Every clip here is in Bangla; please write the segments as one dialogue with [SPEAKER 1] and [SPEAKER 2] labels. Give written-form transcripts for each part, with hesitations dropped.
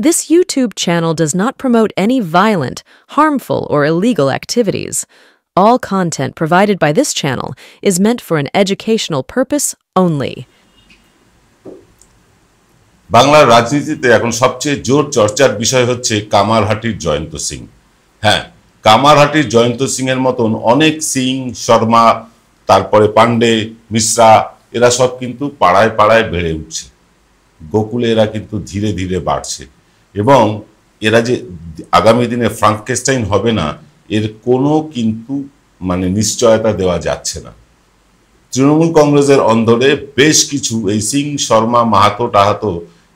[SPEAKER 1] This YouTube channel does not promote any violent, harmful, or illegal activities. All content provided by this channel is meant for an educational purpose only.
[SPEAKER 2] বাংলার রাজনীতিতে এখন সবচেয়ে জোর চর্চার বিষয় হচ্ছে কামারহাটির জয়ন্ত সিং। হ্যাঁ, কামারহাটির জয়ন্ত সিং এর মতন অনেক সিং, শর্মা, তারপরে পান্ডে, মিশ্রা, এরা সব কিন্তু পাড়ায় পাড়ায় বেড়ে উঠছে। গোকুলে এরা কিন্তু ধীরে ধীরে বাড়ছে এবং এরা যে আগামী দিনে ফ্রাঙ্কেস্টাইন হবে না, এর কোনো কিন্তু নিশ্চয়তা দেওয়া যাচ্ছে না। তৃণমূল কংগ্রেসের অন্দরে বেশ কিছু এই সিং, শর্মা, মাহাতো টাহাতো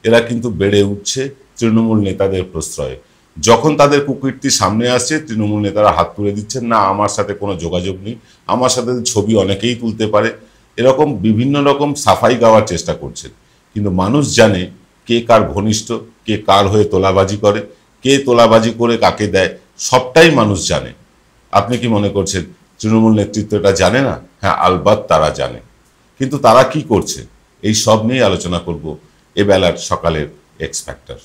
[SPEAKER 2] এরা কিন্তু বেড়ে উঠছে তৃণমূল নেতাদের প্রশ্রয়ে। যখন তাদের কুকীর্তি সামনে আসছে, তৃণমূল নেতারা হাত তুলে দিচ্ছেন, না আমার সাথে কোনো যোগাযোগ নেই, আমার সাথে ছবি অনেকেই তুলতে পারে, এরকম বিভিন্ন রকম সাফাই গাওয়ার চেষ্টা করছেন। কিন্তু মানুষ জানে কে কার ঘনিষ্ঠ, কে কার হয়ে তোলাবাজি করে, কে তোলাবাজি করে কাকে দেয়, সবটাই মানুষ জানে। আপনি কি মনে করছেন তৃণমূল নেতৃত্ব এটা জানে না? হ্যাঁ, আলবাত তারা জানে। কিন্তু তারা কি করছে, এই সব নিয়ে আলোচনা করব এবেলার সকালের এক্স ফ্যাক্টর।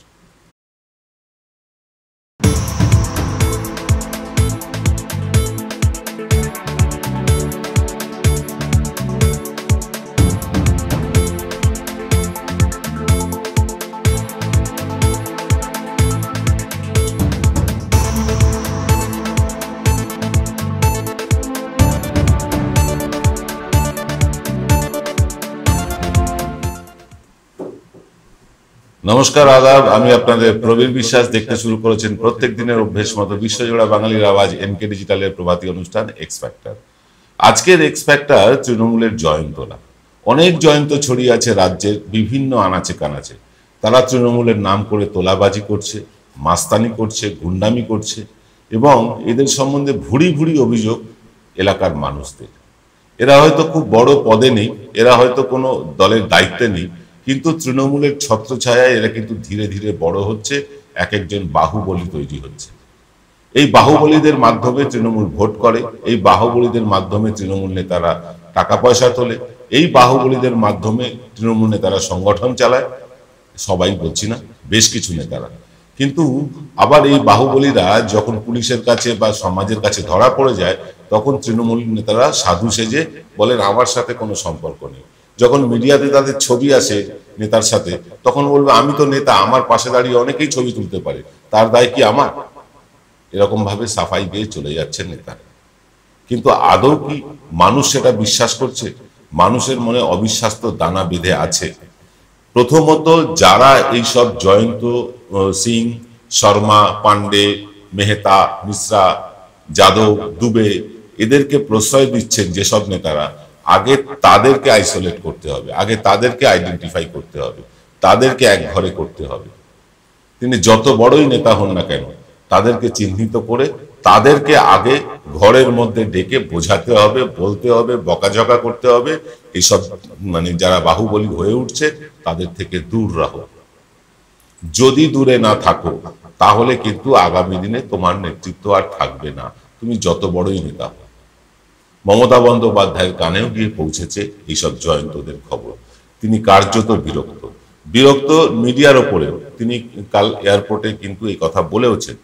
[SPEAKER 2] নমস্কার, আদাব, আমি আপনাদের প্রবীর বিশ্বাস। দেখতে শুরু করেছেন প্রত্যেক দিনের অভ্যেস মতো বিশ্বজোড়া বাঙালির আওয়াজ এনকে ডিজিটালের প্রভাতী অনুষ্ঠান এক্স ফ্যাক্টর। আজকের এক্স ফ্যাক্টর তৃণমূলের জয়ন্তরা। অনেক জয়ন্ত ছড়িয়ে আছে রাজ্যের বিভিন্ন আনাচে কানাচে। তারা তৃণমূলের নাম করে তোলাবাজি করছে, মাস্তানি করছে, গুন্ডামি করছে এবং এদের সম্বন্ধে ভুরি ভুরি অভিযোগ এলাকার মানুষদের। এরা হয়তো খুব বড় পদে নেই, এরা হয়তো কোনো দলের দায়িত্বে নেই, কিন্তু তৃণমূলের ছত্রছায়ায় এরা কিন্তু ধীরে ধীরে বড় হচ্ছে, এক একজন বাহুবলী তৈরি হচ্ছে। এই বাহুবলীদের মাধ্যমে তৃণমূল ভোট করে, এই বাহুবলীদের মাধ্যমে তৃণমূল নেতারা টাকা পয়সা তোলে, এই বাহুবলীদের মাধ্যমে তৃণমূল নেতারা সংগঠন চালায়। সবাই বলছি না, বেশ কিছু নেতারা। কিন্তু আবার এই বাহুবলীরা যখন পুলিশের কাছে বা সমাজের কাছে ধরা পড়ে যায়, তখন তৃণমূল নেতারা সাধু সেজে বলেন আমার সাথে কোনো সম্পর্ক নেই। যখন মিডিয়াতে তাদের ছবি আসে নেতার সাথে, তখন বলবে আমি তো নেতা, আমার পাশে দাঁড়িয়ে অনেকেই ছবি তুলতে পারে, তার দায় কি আমার? এরকম ভাবে সাফাই দিয়ে চলে যাচ্ছে নেতা। কিন্তু আদৌ কি মানুষ সেটা বিশ্বাস করছে? মানুষের মনে অবিশ্বাস তো দানা বেঁধে আছে। প্রথমত, যারা এইসব জয়ন্ত সিং, শর্মা, পান্ডে, মেহতা, মিশ্রা, যাদব, দুবে এদেরকে প্রশ্রয় দিচ্ছেন যেসব নেতারা, আগে তাদেরকে আইসোলেট করতে হবে, আগে তাদেরকে আইডেন্টিফাই করতে হবে, তাদেরকে এক ঘরে করতে হবে। তিনি যত বড়ই নেতা হন না কেন, তাদেরকে চিহ্নিত করে তাদেরকে আগে ঘরের মধ্যে ডেকে বোঝাতে হবে, বলতে হবে, বকাঝকা করতে হবে। এইসব যারা বাহুবলী হয়ে উঠছে তাদের থেকে দূর রাখো। যদি দূরে না থাকো তাহলে কিন্তু আগামী দিনে তোমার নেতৃত্ব আর থাকবে না, তুমি যত বড়ই নেতা হও। মমতা বন্দ্যোপাধ্যায়ের কানেও গিয়ে পৌঁছেছে এইসব জয়ন্তদের খবর। তিনি কার্যত বিরক্ত মিডিয়ার ওপরেও। তিনি কাল এয়ারপোর্টে কিন্তু এই কথা বলেওছেন।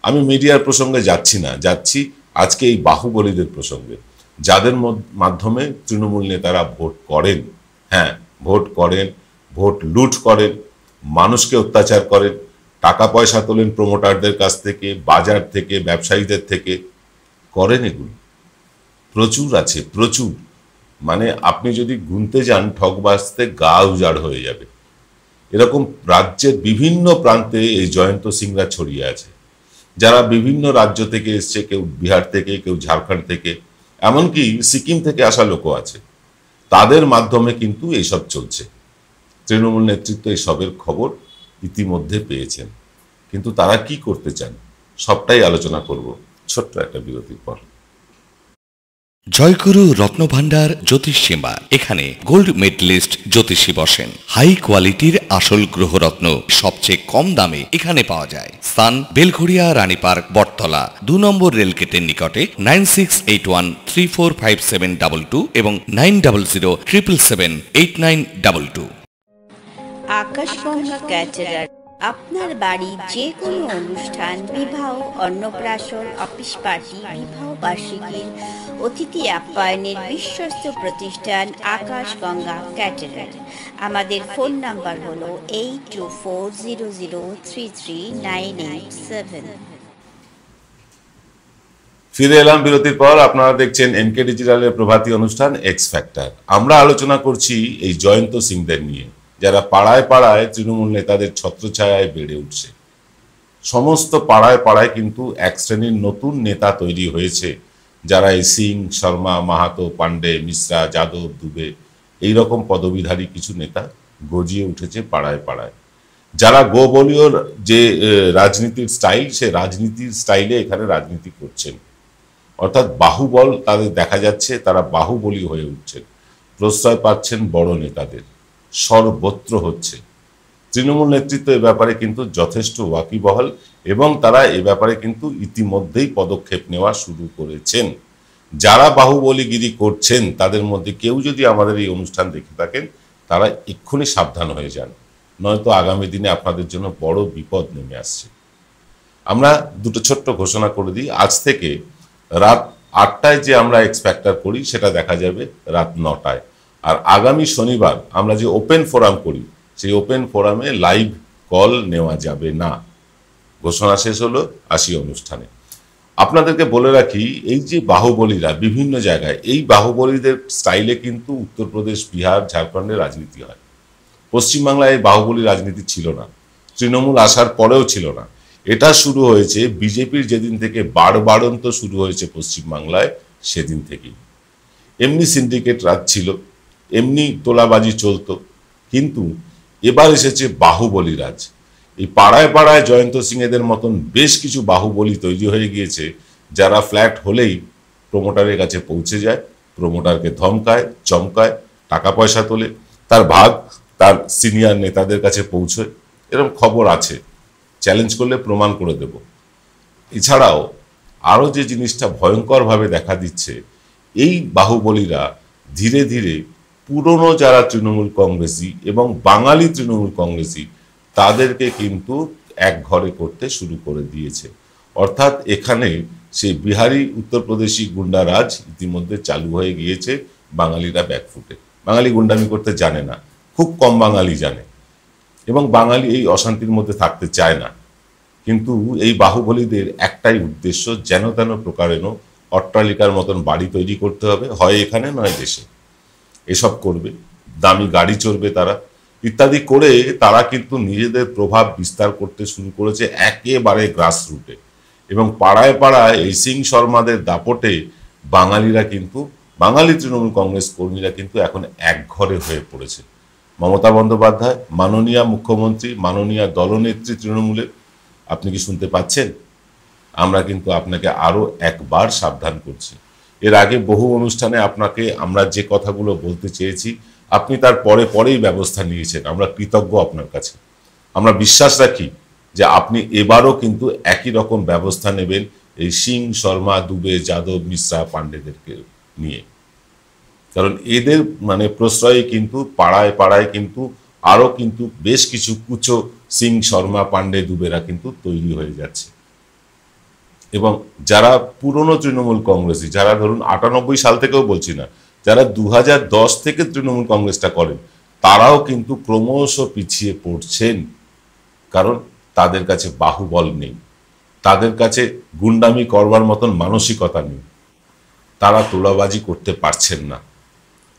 [SPEAKER 2] আমি মিডিয়ার প্রসঙ্গে যাচ্ছি না, যাচ্ছি আজকে এই বাহুবলীদের প্রসঙ্গে, যাদের মাধ্যমে তৃণমূল নেতারা ভোট করেন। হ্যাঁ, ভোট করেন, ভোট লুট করেন, মানুষকে অত্যাচার করেন, টাকা পয়সা তোলেন প্রমোটারদের কাছ থেকে, বাজার থেকে, ব্যবসায়ীদের থেকে করেন। এগুলো প্রচুর আছে, প্রচুর। আপনি যদি গুনতে যান ঠকবাজতে গা উজাড় হয়ে যাবে। এরকম রাজ্যের বিভিন্ন প্রান্তে এই জয়ন্ত সিংরা ছড়িয়ে আছে, যারা বিভিন্ন রাজ্য থেকে এসছে, কেউ বিহার থেকে, কেউ ঝাড়খণ্ড থেকে, এমনকি সিকিম থেকে আসা লোকও আছে। তাদের মাধ্যমে কিন্তু এইসব চলছে। তৃণমূল নেতৃত্ব এইসবের খবর ইতিমধ্যে পেয়েছেন, কিন্তু তারা কি করতে চান সবটাই আলোচনা করব ছোট্ট একটা বিরতির পর।
[SPEAKER 3] জয়গুরু রত্নভান্ডার জ্যোতিষ সীমা। এখানে গোল্ড মেডেলিস্ট জ্যোতিষী বসেন। হাই কোয়ালিটির আসল গ্রহরত্ন সবচেয়ে কম দামে এখানে পাওয়া যায়। স্থান বেলঘড়িয়া, রানী পার্ক, বটতলা, 2 নম্বর রেলগেটের নিকটে। 9681345722 এবং 9007778922।
[SPEAKER 4] আকাশগঙ্গা ক্যাটারার আপনার বাড়ির যে কোনো অনুষ্ঠান, বিবাহ, অন্নপ্রাশন, অফিস পার্টি, বিবাহ বার্ষিকীর অতিথি আপ্যায়নের বিশ্বস্ত প্রতিষ্ঠান আকাশ গঙ্গা ক্যাটারার। আমাদের ফোন নাম্বার হলো 8240033987।
[SPEAKER 2] ফিরে এলাম বিরতির পর। আপনারা দেখছেন এনকে ডিজিটালের প্রভাতী অনুষ্ঠান এক্স ফ্যাক্টর। আমরা আলোচনা করছি এই জয়ন্ত সিংদের নিয়ে, যারা পাড়ায় পাড়ায় তৃণমূল নেতাদের ছত্রছায়ায় বেড়ে উঠছে। সমস্ত পাড়ায় পাড়ায় কিন্তু এক শ্রেণীর নতুন নেতা তৈরি হয়েছে, যারা এই সিং, শর্মা, মাহাতো, পান্ডে, মিশ্রা, যাদব, দুবে এইরকম পদবিধারী কিছু নেতা গজিয়ে উঠেছে পাড়ায় পাড়ায়, যারা গোবলীয় যে রাজনীতির স্টাইল, সে রাজনীতির স্টাইলে এখানে রাজনীতি করছেন। অর্থাৎ বাহুবল তাদের দেখা যাচ্ছে, তারা বাহুবলী হয়ে উঠছেন, প্রশ্রয় পাচ্ছেন বড় নেতাদের, সর্বত্র হচ্ছে। তৃণমূল নেতৃত্ব এ ব্যাপারে কিন্তু যথেষ্ট ওয়াকিবহাল এবং তারা এ ব্যাপারে কিন্তু ইতিমধ্যেই পদক্ষেপ নেওয়া শুরু করেছেন। যারা বাহুবলীগিরি করছেন তাদের মধ্যে কেউ যদি আমাদের এই অনুষ্ঠান দেখে থাকেন, তারা এক্ষুনি সাবধান হয়ে যান, নয়তো আগামী দিনে আপনাদের জন্য বড় বিপদ নেমে আসছে। আমরা দুটো ছোট্ট ঘোষণা করে দিই। আজ থেকে রাত 8টায় যে আমরা এক্স ফ্যাক্টর করি সেটা দেখা যাবে রাত 9টায়। আর আগামী শনিবার আমরা যে ওপেন ফোরাম করি, সেই ওপেন ফোরামে লাইভ কল নেওয়া যাবে না। ঘোষণা শেষ হলো, আসি অনুষ্ঠানে। আপনাদেরকে বলে রাখি, এই যে বাহুবলীরা বিভিন্ন জায়গায়, এই বাহুবলীদের স্টাইলে কিন্তু উত্তরপ্রদেশ, বিহার, ঝাড়খণ্ডে রাজনীতি হয়। পশ্চিমবাংলায় এই বাহুবলী রাজনীতি ছিল না, তৃণমূল আসার পরেও ছিল না। এটা শুরু হয়েছে বিজেপির যেদিন থেকে বাড়বাড়ন্ত শুরু হয়েছে পশ্চিমবাংলায়, সেদিন থেকেই। এমনি সিন্ডিকেট রাজ ছিল, এমনি তোলাবাজি চলতো, কিন্তু এবার এসেছে বাহুবলী রাজ। এই পাড়ায় পাড়ায় জয়ন্ত সিং এদের মতন বেশ কিছু বাহুবলী তৈরি হয়ে গিয়েছে, যারা ফ্ল্যাট হলেই প্রমোটারের কাছে পৌঁছে যায়, প্রমোটারকে ধমকায়, চমকায়, টাকা পয়সা তোলে, তার ভাগ তার সিনিয়র নেতাদের কাছে পৌঁছয়। এরকম খবর আছে, চ্যালেঞ্জ করলে প্রমাণ করে দেব। এছাড়াও আরও যে জিনিসটা ভয়ঙ্করভাবে দেখা দিচ্ছে, এই বাহুবলীরা ধীরে ধীরে পুরনো যারা তৃণমূল কংগ্রেসী এবং বাঙালি তৃণমূল কংগ্রেসী, তাদেরকে কিন্তু এক ঘরে করতে শুরু করে দিয়েছে। অর্থাৎ এখানে সেই বিহারি উত্তরপ্রদেশি গুন্ডারাজ ইতিমধ্যে চালু হয়ে গিয়েছে। বাঙালিরা ব্যাকফুটে, বাঙালি গুন্ডামি করতে জানে না, খুব কম বাঙালি জানে, এবং বাঙালি এই অশান্তির মধ্যে থাকতে চায় না। কিন্তু এই বাহুবলীদের একটাই উদ্দেশ্য, যেন তেন প্রকারেণ অট্টালিকার মতন বাড়ি তৈরি করতে হবে, হয় এখানে নয় দেশে। এসব করবে, দামি গাড়ি চড়বে তারা, ইত্যাদি করে তারা কিন্তু নিজেদের প্রভাব বিস্তার করতে শুরু করেছে একেবারে গ্রাসরুটে। এবং পাড়ায় পাড়ায় এই সিং শর্মাদের দাপটে বাঙালিরা কিন্তু, বাঙালি তৃণমূল কংগ্রেস কর্মীরা কিন্তু এখন এক ঘরে হয়ে পড়েছে। মমতা বন্দ্যোপাধ্যায়, মাননীয় মুখ্যমন্ত্রী, মাননীয় দলনেত্রী তৃণমূলের, আপনি কি শুনতে পাচ্ছেন? আমরা কিন্তু আপনাকে আরও একবার সাবধান করছি। এর আগে বহু অনুষ্ঠানে আপনাকে আমরা যে কথাগুলো বলতে চেয়েছি, আপনি তার পরেই ব্যবস্থা নিয়েছেন। আমরা কৃতজ্ঞ আপনার কাছে। আমরা বিশ্বাস রাখি যে আপনি এবারও কিন্তু একই রকম ব্যবস্থা নেবেন এই সিং, শর্মা, দুবে, যাদব, মিশ্রা, পান্ডেদেরকে নিয়ে। কারণ এদের প্রশ্রয়ে কিন্তু পাড়ায় পাড়ায় কিন্তু আরও কিন্তু বেশ কিছু কুচো সিং, শর্মা, পান্ডে, দুবেরা কিন্তু তৈরি হয়ে যাচ্ছে। এবং যারা পুরনো তৃণমূল কংগ্রেসী, যারা ধরুন 98 সাল থেকেও বলছি না, যারা 2010 থেকে তৃণমূল কংগ্রেসটা করেন, তারাও কিন্তু ক্রমশ পিছিয়ে পড়ছেন। কারণ তাদের কাছে বাহুবল নেই, তাদের কাছে গুন্ডামি করবার মতন মানসিকতা নেই, তারা তোলাবাজি করতে পারছেন না।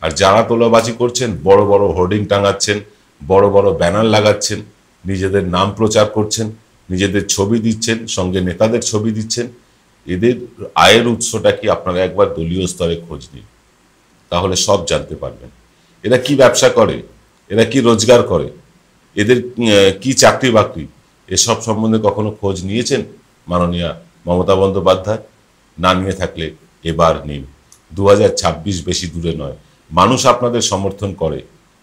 [SPEAKER 2] আর যারা তোলাবাজি করছেন, বড় বড় হোর্ডিং টাঙাচ্ছেন, বড় বড় ব্যানার লাগাচ্ছেন, নিজেদের নাম প্রচার করছেন, নিজেদের ছবি দিচ্ছেন, সঙ্গে নেতাদের ছবি দিচ্ছেন। এদের আয়ের উৎসটা কি আপনারা একবার দলীয় স্তরে খোঁজ নিন, তাহলে সব জানতে পারবেন। এরা কি ব্যবসা করে, এরা কি রোজগার করে, এদের কি চাকরি বাকরি, এসব সম্বন্ধে কখনো খোঁজ নিয়েছেন মাননীয় মমতা বন্দ্যোপাধ্যায়? না নিয়ে থাকলে এবার নিন। 2026 বেশি দূরে নয়, মানুষ আপনাদের সমর্থন করে,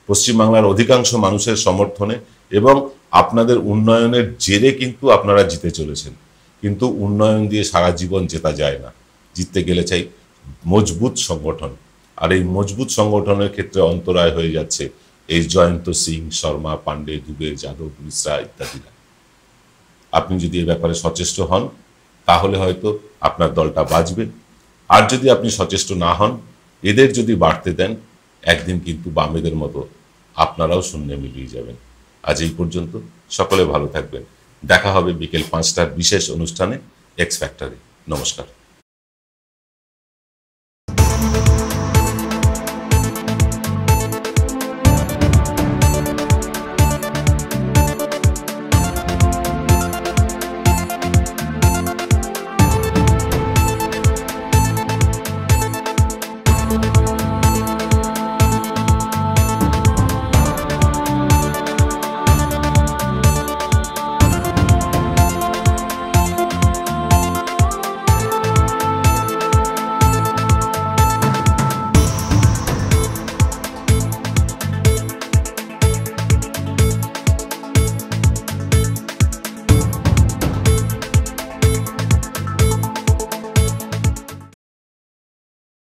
[SPEAKER 2] পশ্চিমবাংলার অধিকাংশ মানুষের সমর্থনে এবং আপনাদের উন্নয়নের জেরে কিন্তু আপনারা জিতে চলেছেন। কিন্তু উন্নয়ন দিয়ে সারা জীবন জেতা যায় না, জিততে গেলে চাই মজবুত সংগঠন। আর এই মজবুত সংগঠনের ক্ষেত্রে অন্তরায় হয়ে যাচ্ছে এই জয়ন্ত সিং, শর্মা, পান্ডে, দুবে, যাদব, মিশ্রা ইত্যাদিরা। আপনি যদি এই ব্যাপারে সচেষ্ট হন তাহলে হয়তো আপনার দলটা বাঁচবে। আর যদি আপনি সচেষ্ট না হন, এদের যদি বাড়তে দেন, একদিন কিন্তু বামেদের মতো আপনারাও শূন্যে মিলিয়ে যাবেন। আজ এই পর্যন্ত, সকলে ভালো থাকবেন। দেখা হবে বিকেল 5টার বিশেষ অনুষ্ঠানে এক্স ফ্যাক্টরে। নমস্কার।